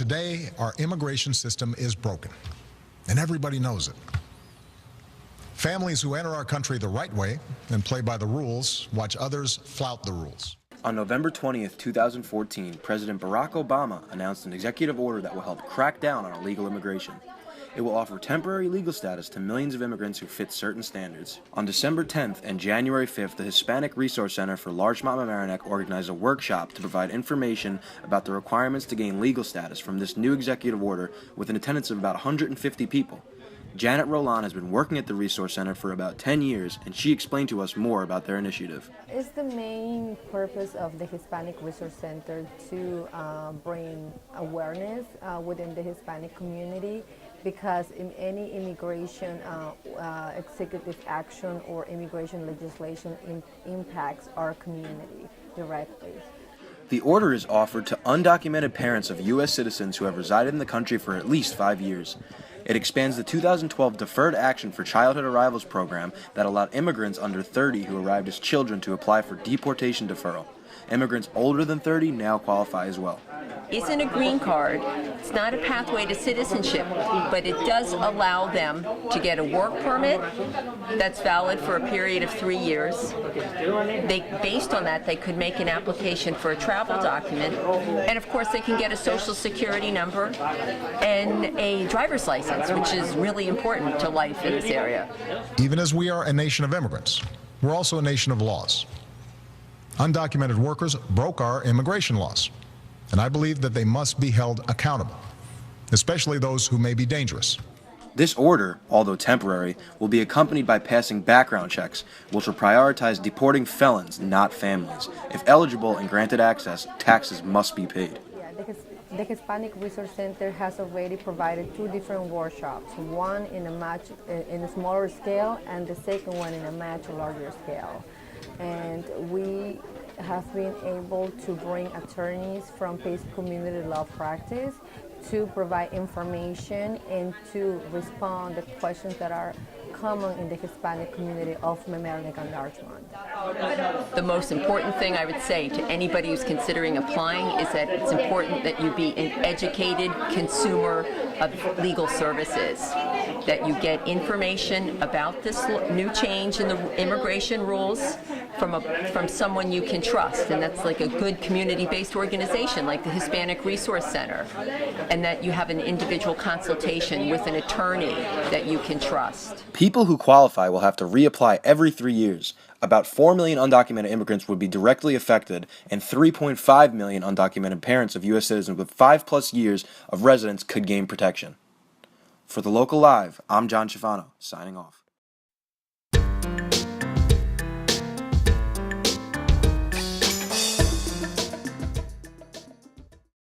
Today, our immigration system is broken, and everybody knows it. Families who enter our country the right way and play by the rules watch others flout the rules. On November 20th, 2014, President Barack Obama announced an executive order that will help crack down on illegal immigration. It will offer temporary legal status to millions of immigrants who fit certain standards. On December 10th and January 5th, the Hispanic Resource Center for Larchmont Mamaroneck organized a workshop to provide information about the requirements to gain legal status from this new executive order with an attendance of about 150 people. Janet Roland has been working at the Resource Center for about 10 years, and she explained to us more about their initiative. It's the main purpose of the Hispanic Resource Center to bring awareness within the Hispanic community, because in any immigration executive action or immigration legislation impacts our community directly. The order is offered to undocumented parents of U.S. citizens who have resided in the country for at least 5 years. It expands the 2012 Deferred Action for Childhood Arrivals program that allowed immigrants under 30 who arrived as children to apply for deportation deferral. Immigrants older than 30 now qualify as well. Isn't a green card. It's not a pathway to citizenship, but it does allow them to get a work permit that's valid for a period of 3 years. Based on that, they could make an application for a travel document, and of course they can get a social security number and a driver's license, which is really important to life in this area. Even as we are a nation of immigrants, we're also a nation of laws. Undocumented workers broke our immigration laws, and I believe that they must be held accountable, especially those who may be dangerous. This order, although temporary, will be accompanied by passing background checks, which will prioritize deporting felons, not families. If eligible and granted access, taxes must be paid. The Hispanic Resource Center has already provided 2 different workshops, one in a smaller scale and the second one in a much larger scale. And we have been able to bring attorneys from Pace Community Law Practice to provide information and to respond to questions that are common in the Hispanic community of Mamaroneck and Larchmont. The most important thing I would say to anybody who's considering applying is that it's important that you be an educated consumer of legal services, that you get information about this new change in the immigration rules from someone you can trust, and that's like a good community-based organization like the Hispanic Resource Center, and that you have an individual consultation with an attorney that you can trust. People who qualify will have to reapply every 3 years. About 4 million undocumented immigrants would be directly affected, and 3.5 million undocumented parents of U.S. citizens with 5+ years of residence could gain protection. For the Local Live, I'm John Schifano, signing off.